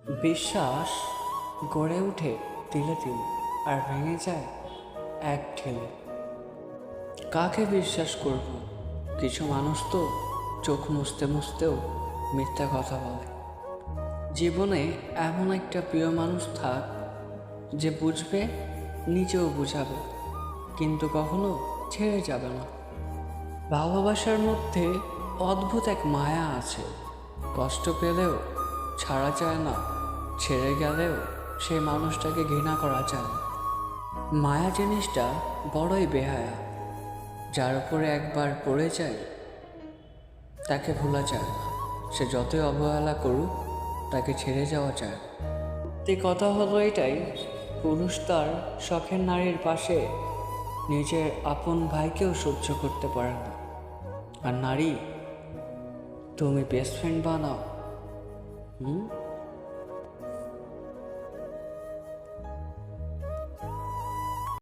বিশ্বাস গড়ে ওঠে তিলে তিলে আর ভেঙে যায় এক ঢিলে। কাকে বিশ্বাস করব? কিছু মানুষ তো চোখ মুছতে মুছতেও মিথ্যা কথা বলে। জীবনে এমন একটা প্রিয় মানুষ থাক যে বুঝবে, নিজেও বুঝাবে, কিন্তু কখনো ছেড়ে যাবে না। ভালোবাসার মধ্যে অদ্ভুত এক মায়া আছে, কষ্ট পেলেও ছাড়া যায় না, ছেড়ে গেলেও সেই মানুষটাকে ঘৃণা করা যায় না। মায়া জিনিসটা বড়ই বেহায়া, যার উপরে একবার পড়ে যায় তাকে ভোলা যায় না। সে যতই অবহেলা করুক তাকে ছেড়ে যাওয়া যায় না। কথা হলো এটাই, পুরুষ তার শখের নারীর পাশে নিজের আপন ভাইকেও সহ্য করতে পারে না, আর নারী তুমি বেস্ট ফ্রেন্ড বানাও।